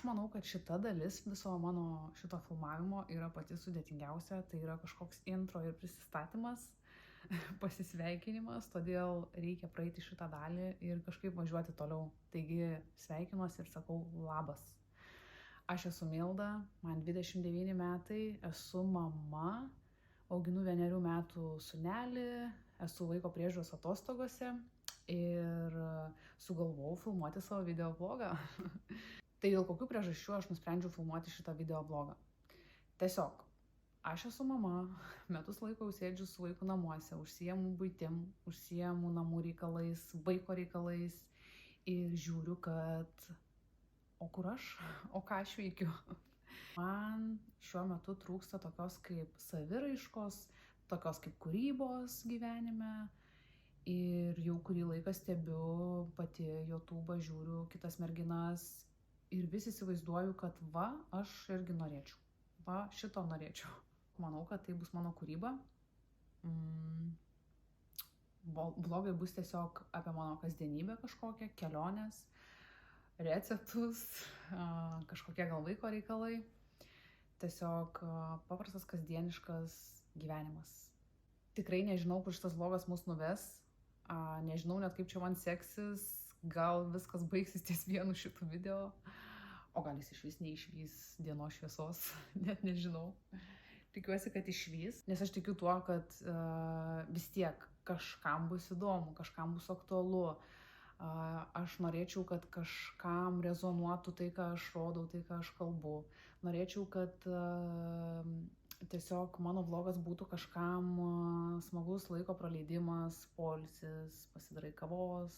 manau, kad šita dalis viso mano šito filmavimo yra pati sudėtingiausia. Tai yra kažkoks intro ir prisistatymas, pasisveikinimas, todėl reikia praeiti šitą dalį ir kažkaip važiuoti toliau. Taigi sveikinuosi ir sakau labas. Aš esu Milda, man 29 metai, esu mama, auginu 1 metų sūnelį, esu vaiko priežiūros atostogose ir sugalvojau filmuoti savo videoblogą. Tai dėl kokių priežasčių aš nusprendžiau filmuoti šitą videoblogą? Tiesiog, aš esu mama, metus laiko sėdžiu su vaiku namuose, užsiemu buitim, užsiemu namų reikalais, vaiko reikalais ir žiūriu, kad o kur aš, o ką aš veikiu. Man šiuo metu trūksta tokios kaip saviraiškos, tokios kaip kūrybos gyvenime. Ir jau kurį laiką stebiu pati YouTube'ą, žiūriu kitas merginas ir vis įsivaizduoju, kad va, aš irgi norėčiau. Va, šito norėčiau. Manau, kad tai bus mano kūryba. Vlogai bus tiesiog apie mano kasdienybę kažkokią, keliones, receptus, kažkokie gal vaiko reikalai. Tiesiog paprastas kasdieniškas gyvenimas. Tikrai nežinau, kur šitas vlogas mus nuves. Nežinau net kaip čia man seksis, gal viskas baigsis ties vienu šitų video, o gal jis išvis neišvys dienos šviesos, net nežinau. Tikiuosi, kad išvys, nes aš tikiu tuo, kad vis tiek kažkam bus įdomu, kažkam bus aktualu. Aš norėčiau, kad kažkam rezonuotų tai, ką aš rodau, tai, ką aš kalbu. Norėčiau, kad tiesiog mano vlogas būtų kažkam smagus laiko praleidimas, poilsis, pasidarai kavos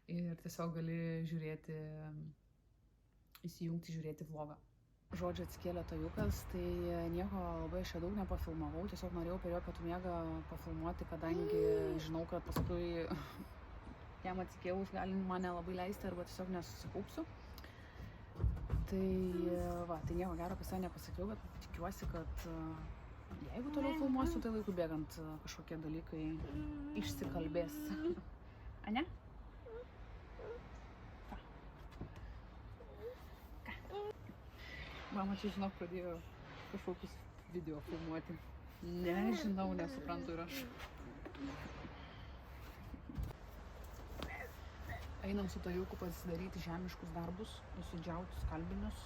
ir tiesiog gali žiūrėti, įsijungti žiūrėti vlogą. Žodžiu, atsikėlė tajukas, tai nieko labai aš daug nepafilmavau, tiesiog norėjau per jo pietų miegą pafilmuoti, kadangi žinau, kad paskui jam atsikėlus gali mane labai leisti arba tiesiog nesusikaupsiu. Tai va, tai nieko gero pas save nepasakiau, bet tikiuosi, kad jeigu toliau filmuosiu, tai laiku bėgant kažkokie dalykai išsikalbės. Ane? Ką? Mama čia, žinok, pradėjo kažkokius video filmuoti. Nežinau, nesuprantu ir aš. Einam su tajuku pasidaryti žemiškus darbus, nusidžiautus skalbinius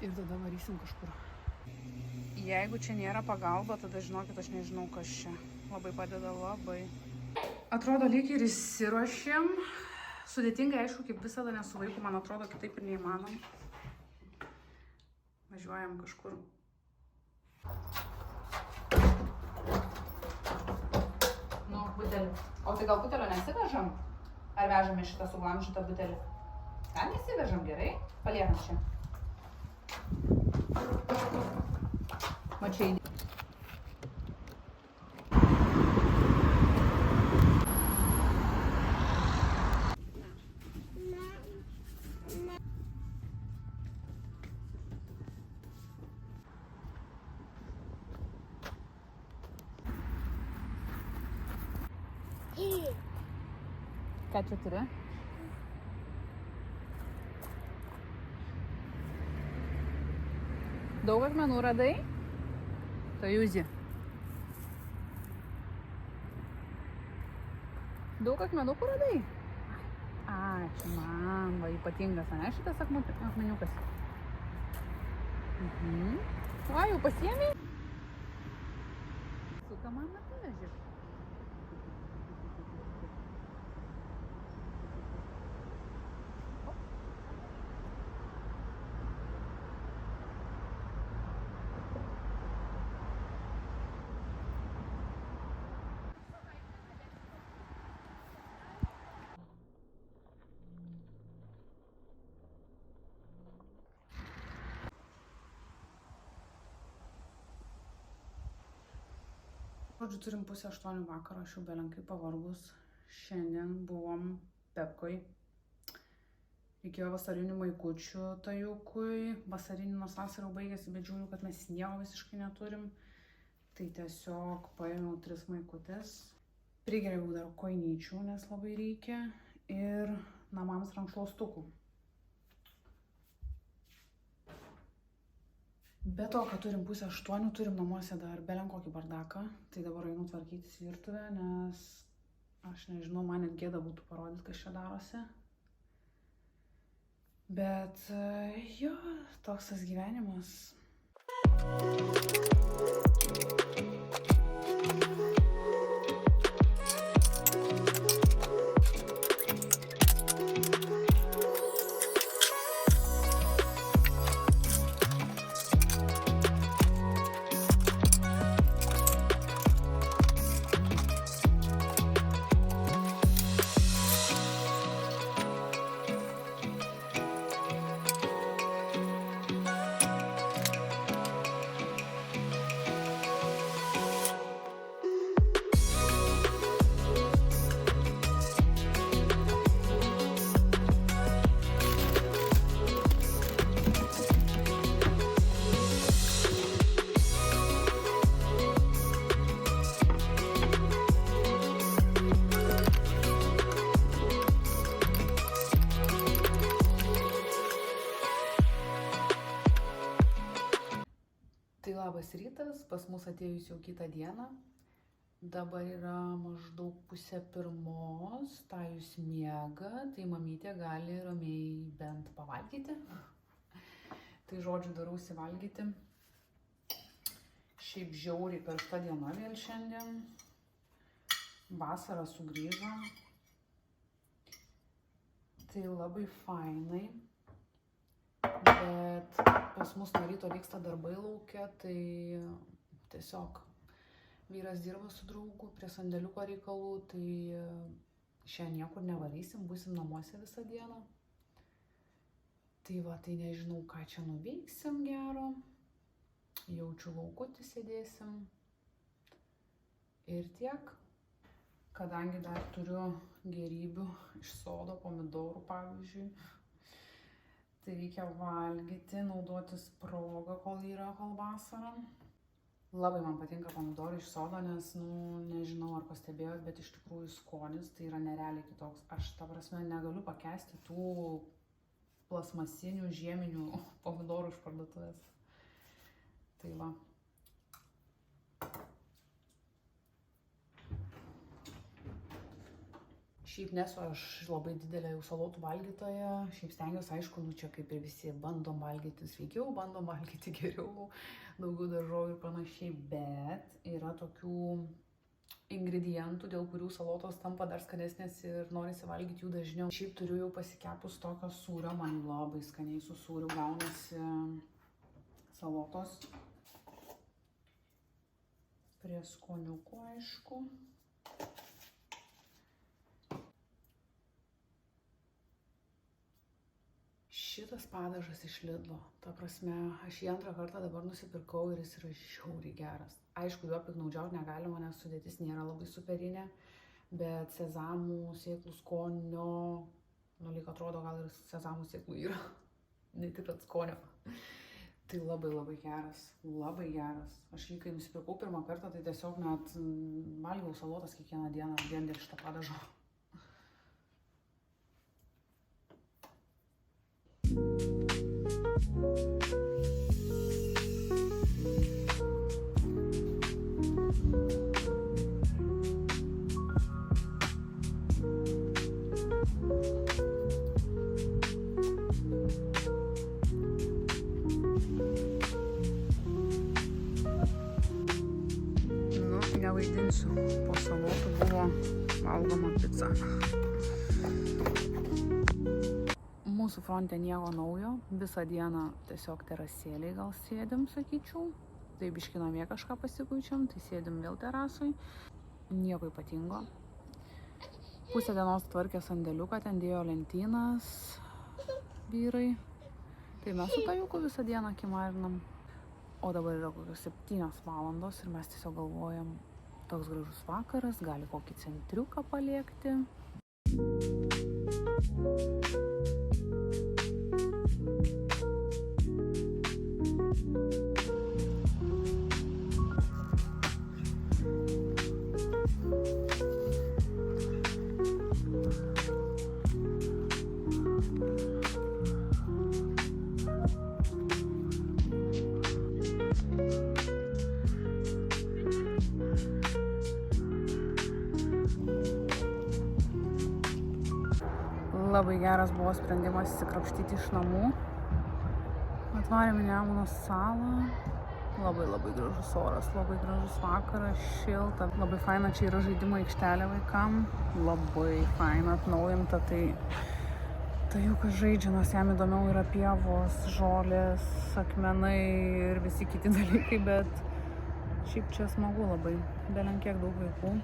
ir tada varysim kažkur. Jeigu čia nėra pagalba, tada žinokit, aš nežinau, kas čia. Labai padeda, labai. Atrodo, lyg ir įsiruošėm. Sudėtingai, aišku, kaip visada, nes su vaiku, man atrodo, kitaip ir neįmanom. Važiuojam kažkur. Nu, butelį. O tai gal butelio nesivežam? Ar vežame šitą suglamžytą butelį? Ką nesivežam, gerai? Paliekam čia. Mačiai. Ką čia turi? Daug akmenų radai? Tajuzi. Daug akmenukų radai? Ačiū man, va ypatingas, ane šitas akmeniukas? Va, jau pasiėmei? Suka man atveži. Žodžiu, turim 7:30 vakaro, aš jau belenkai pavargus. Šiandien buvom Pepkoj. Reikėjo vasarinių maikučių tajukui. Vasarinį nors vasarą baigėsi, bet žiūriu, kad mes sniego visiškai neturim. Tai tiesiog paėmiau 3 maikutės. Prigeriau dar koinyčių, nes labai reikia. Ir namams rankšluostukų. Be to, kad turim 7:30, turim namuose dar belen kokį bardaką, tai dabar einu tvarkytis virtuvę, nes aš nežinau, man net gėda būtų parodyti, kas čia darosi. Bet jo, toks tas gyvenimas. Tai labas rytas, pas mus atėjus jau kitą dieną. Dabar yra maždaug 12:30, Tajus miega, tai mamytė gali ramiai bent pavalgyti. Tai žodžiu, darausi valgyti. Šiaip žiauriai karšta diena vėl šiandien. Vasara sugrįžo. Tai labai fainai. Bet pas mus nuo ryto vyksta darbai lauke, tai tiesiog vyras dirba su draugu prie sandėliuko reikalų, tai šiandien niekur nevarysim, būsim namuose visą dieną. Tai va, tai nežinau, ką čia nuveiksim gero. Jaučiu laukutį sėdėsim. Ir tiek. Kadangi dar turiu gėrybių iš sodo, pomidorų pavyzdžiui, tai reikia valgyti, naudotis progą, kol vasara. Labai man patinka pomidorai iš sodo, nes, nežinau, ar pastebėjot, bet iš tikrųjų skonis tai yra nerealiai kitoks. Aš, ta prasme, negaliu pakęsti tų plasmasinių, žieminių pomidorų iš parduotuvės. Tai va. Šiaip nesu aš labai didelė jau salotų valgytoja, šiaip stengiuosi, aišku, čia kaip ir visi bandom valgyti sveikiau, bandom valgyti geriau, daugiau daržovių ir panašiai, bet yra tokių ingredientų, dėl kurių salotos tampa dar skanesnės ir norisi valgyti jų dažniau. Šiaip turiu jau pasikepus tokio sūrio, man labai skaniai su sūriu gaunasi salotos. Prie skoniukų, aišku. Šitas padažas iš Lidlo, ta prasme, aš jį antrą kartą dabar nusipirkau ir jis yra žiauriai geras. Aišku, jo piknaudžiauti negalima, nes sudėtis nėra labai superinė, bet sezamų sėklų skonio, lyg atrodo, gal ir sezamų sėklų yra, ne tik at skonio. Tai labai geras, labai geras. Aš jį, kai nusipirkau pirmą kartą, tai tiesiog net valgiau salotas kiekvieną dieną vien dėl šito padažo. Nevaidinsiu, po salotų buvo valgoma pica. Mūsų fronte nieko naujo, visą dieną tiesiog terasėliai gal sėdim, sakyčiau. Tai biškį namie kažką pasikuičiam, tai sėdim vėl terasui. Nieko ypatingo. Pusę dienos tvarkė sandėliuką, ten dėjo lentynas vyrai. Tai mes su Tajuku visą dieną kimarinam. O dabar yra kokios 7 valandos ir mes tiesiog galvojam, toks gražus vakaras, gali kokį centriuką paliekti. Labai geras buvo sprendimas įsikrapštyti iš namų. Atvarėm į Nemuno salą. Labai gražus oras, labai gražus vakaras, šilta. Labai faina, čia yra žaidimo aikštelė vaikam. Labai faina, atnaujinta, tai jau kas žaidžia, nors jam įdomiau yra pievos, žolės, akmenai ir visi kiti dalykai, bet šiaip čia smagu labai. Belenkiek daug vaikų.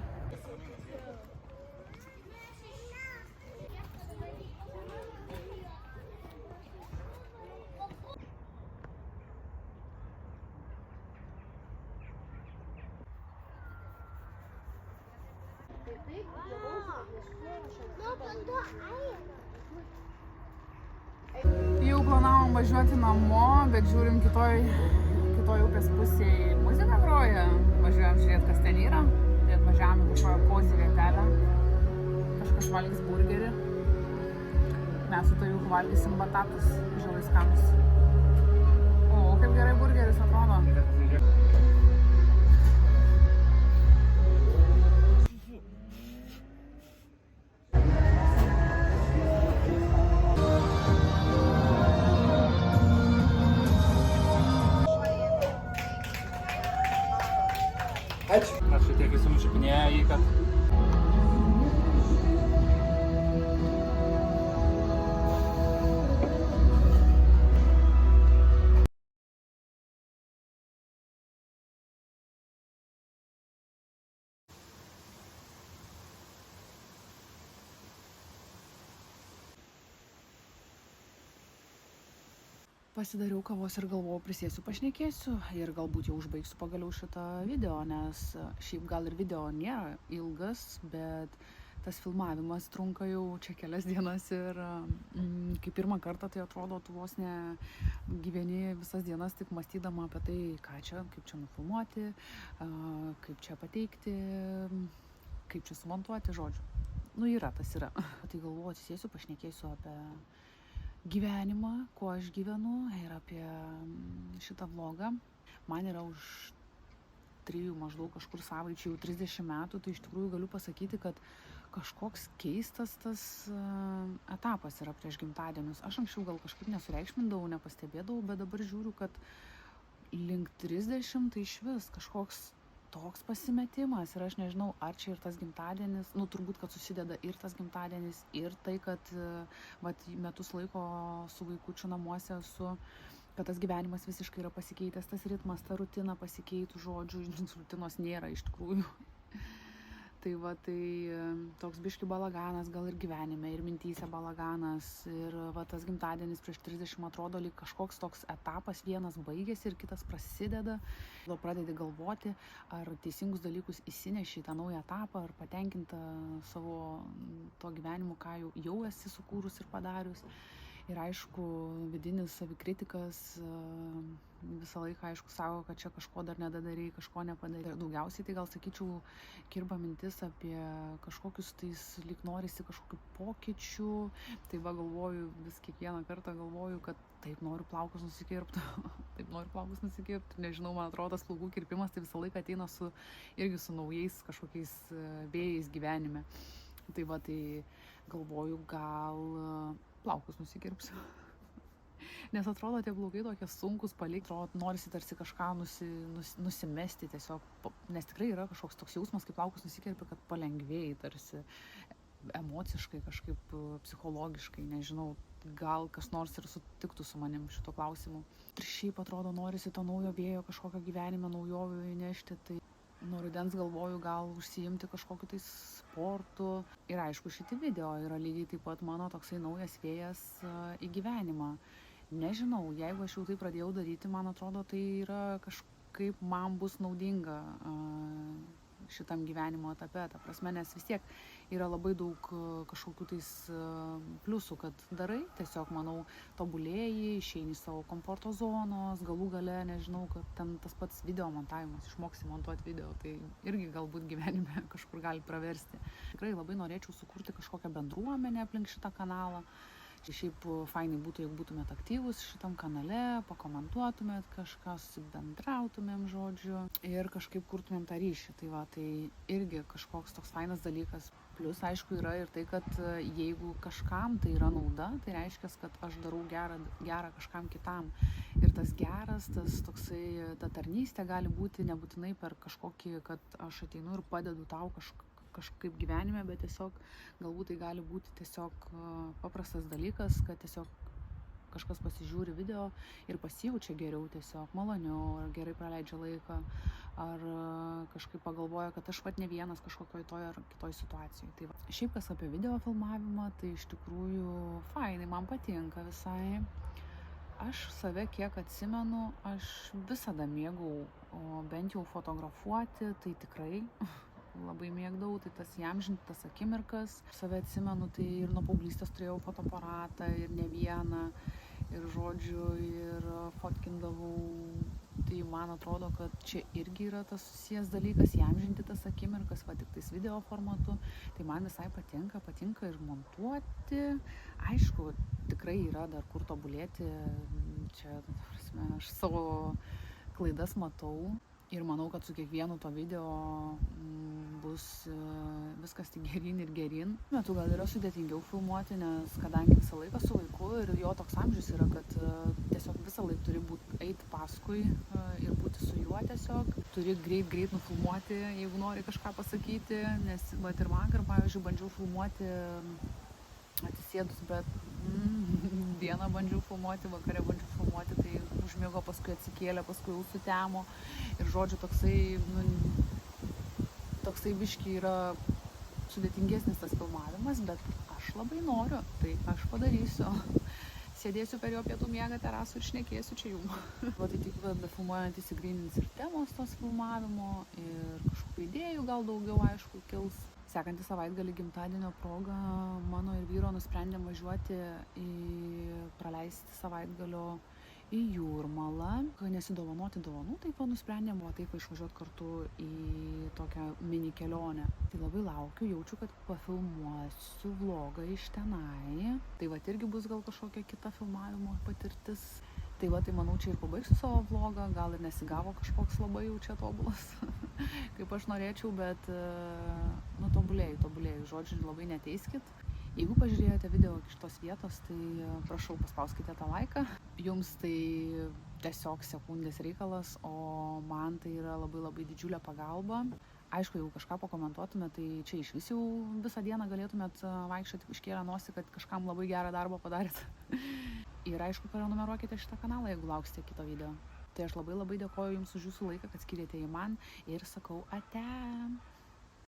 Jau planavom važiuoti namo, bet žiūrim kitoj upės pusėje muzika groja. Važiuojam žiūrėti, kas ten yra. Tai atvažiavam į kažkokią kozį vietelę. Kažkas valgys burgerį. Mes su Taviuku valgysim batatus žalai skanus. O, kaip gerai burgeris atrodo. Aš šiek tiek esu nušipinėję jį, kad Pasidariau kavos ir galvojau, prisėsiu, pašnekėsiu ir galbūt jau užbaigsiu pagaliau šitą video, nes šiaip gal ir video nėra ilgas, bet tas filmavimas trunka jau čia kelias dienas ir kai pirmą kartą tai atrodo, tu vos ne gyveni visas dienas tik mąstydama apie tai, ką čia, kaip čia nufilmuoti, kaip čia pateikti, kaip čia sumontuoti, žodžiu. Nu yra, tas yra. Tai galvoju, atsisėsiu, pašnekėsiu apie gyvenimą, kuo aš gyvenu ir apie šitą vlogą. Man yra už 3 maždaug kažkur savaičių jau 30 metų, tai iš tikrųjų galiu pasakyti, kad kažkoks keistas tas etapas yra prieš gimtadienius. Aš anksčiau gal kažkaip nesureikšmindavau, nepastebėdavau, bet dabar žiūriu, kad link 30 tai išvis kažkoks toks pasimetimas ir aš nežinau, ar čia ir tas gimtadienis, nu turbūt, kad susideda ir tas gimtadienis, ir tai, kad metus laiko su vaikučiu namuose esu, kad tas gyvenimas visiškai yra pasikeitęs, tas ritmas, ta rutina pasikeitų, žodžiu, rutinos nėra iš tikrųjų. Tai toks biški balaganas gal ir gyvenime, ir mintyse balaganas, ir tas gimtadienis prieš 30 atrodo lyg kažkoks toks etapas vienas baigėsi ir kitas prasideda. Tu pradedi galvoti, ar teisingus dalykus įsineši į tą naują etapą, ar patenkinta savo to gyvenimu, ką jau esi sukūrus ir padarius. Ir aišku, vidinis savikritikas visą laiką, aišku, sako, kad čia kažko dar nedadarei, kažko nepadarei. Daugiausiai tai gal sakyčiau, kirba mintis apie kažkokius tais lyg norisi kažkokių pokyčių. Tai galvoju, vis kiekvieną kartą galvoju, kad taip noriu plaukus nusikirpti, Nežinau, man atrodo, tas plaukų kirpimas tai visą laiką ateina irgi su naujais kažkokiais vėjais gyvenime. Tai galvoju, gal plaukus nusikirpsiu. Nes atrodo, tie plaukai tokie sunkus palikti, norisi tarsi kažką nusimesti tiesiog, nes tikrai yra kažkoks toks jausmas, kai plaukus nusikirpi, kad palengvėjai tarsi emociškai, kažkaip psichologiškai, nežinau, gal kas nors ir sutiktų su manim šito klausimu. Ir šiaip atrodo, norisi to naujo vėjo kažkokio gyvenime, naujovių įnešti, tai nuo rudens galvoju gal užsiimti kažkokiu tai sportu. Ir aišku, šitie video yra lygiai taip pat mano toksai naujas vėjas į gyvenimą. Nežinau, jeigu aš jau tai pradėjau daryti, man atrodo, tai yra kažkaip man bus naudinga šitam gyvenimo etape. Ta prasme, nes vis tiek yra labai daug kažkokių tais pliusų, kad darai, tiesiog, manau, tobulėjai, išeini iš savo komforto zonos, galų gale, nežinau, kad ten tas pats video montavimas, išmoksi montuoti video, tai irgi galbūt gyvenime kažkur gali praversti. Tikrai labai norėčiau sukurti kažkokią bendruomenę aplink šitą kanalą. Šiaip fainai būtų, jeigu būtumėt aktyvus šitam kanale, pakomentuotumėt kažką, susibendrautumėm žodžiu ir kažkaip kurtumėm tą ryšį. Tai va, tai irgi kažkoks toks fainas dalykas. Plius, aišku, yra ir tai, kad jeigu kažkam tai yra nauda, tai reiškia, kad aš darau gerą kažkam kitam. Ir tas geras, tas toksai, ta tarnystė gali būti nebūtinai per kažkokį, kad aš ateinu ir padedu tau kažkaip gyvenime, bet tiesiog galbūt tai gali būti tiesiog paprastas dalykas, kad tiesiog kažkas pasižiūri video ir pasijaučia geriau, tiesiog maloniau, ar gerai praleidžia laiką, ar kažkaip pagalvoja, kad aš ne vienas kažkokioj toj ar kitoj situacijoj. Tai va. Šiaip kas apie video filmavimą, tai iš tikrųjų fainai, man patinka visai. Aš save kiek atsimenu, aš visada mėgau bent jau fotografuoti, tai tikrai labai mėgdavau, tai tas įamžinti tas akimirkas. Save atsimenu, tai ir nuo paauglystės turėjau fotoaparatą ir ne vieną, ir žodžiu, ir fotkindavau. Tai man atrodo, kad čia irgi yra tas susijęs dalykas, įamžinti tas akimirkas, va tik tais video formatu. Tai man visai patinka ir montuoti. Aišku, tikrai yra dar kur tobulėti. Čia, aš savo klaidas matau. Ir manau, kad su kiekvienu to video bus viskas tik geryn ir geryn. Metu gal yra sudėtingiau filmuoti, nes kadangi visą laiką su vaiku ir jo toks amžius yra, kad tiesiog visą laiką turi eiti paskui ir būti su juo tiesiog. Turi greit nufilmuoti, jeigu nori kažką pasakyti, nes vat ir vakar, pavyzdžiui, bandžiau filmuoti atsisėdus, bet dieną bandžiau filmuoti, vakare bandžiau filmuoti, tai užmigo, paskui atsikėlė, paskui jau sutemo. Ir žodžiu, toksai biški yra sudėtingesnis tas filmavimas, bet aš labai noriu, tai aš padarysiu. Sėdėsiu per jo pietų miegą terasų ir šnekėsiu čia jum. Va, tai tik befilmuojant įsigrynins ir temos tos filmavimo, ir kažkokių idėjų gal daugiau, aišku, kils. Sekantį savaitgalį gimtadienio proga mano ir vyro nusprendėm važiuoti praleisti savaitgalio į Jūrmalą, nesidovanoti dovanų, taip pat nusprendėm taip išvažiuoti kartu į tokią mini kelionę. Tai labai laukiu, jaučiu, kad pafilmuosiu vlogą iš tenai. Tai va irgi bus gal kažkokia kita filmavimo patirtis. Tai va, tai manau, čia ir pabaigsiu savo vlogą, gal ir nesigavo kažkoks labai jau čia tobulas, kaip aš norėčiau, bet tobulėju, žodžiu, labai neteiskit. Jeigu pažiūrėjote video iš tos vietos, tai prašau, paspauskite tą laiką. Jums tai tiesiog sekundės reikalas, o man tai yra labai didžiulė pagalba. Aišku, jeigu kažką pakomentuotumėt, tai čia iš vis jau visą dieną galėtumėt vaikščioti iškėlę nosį, kad kažkam labai gerą darbą padarėt. Ir aišku, prenumeruokite šitą kanalą, jeigu lauksite kito video. Tai aš labai dėkoju Jums už Jūsų laiką, kad skirėte jį man ir sakau ate.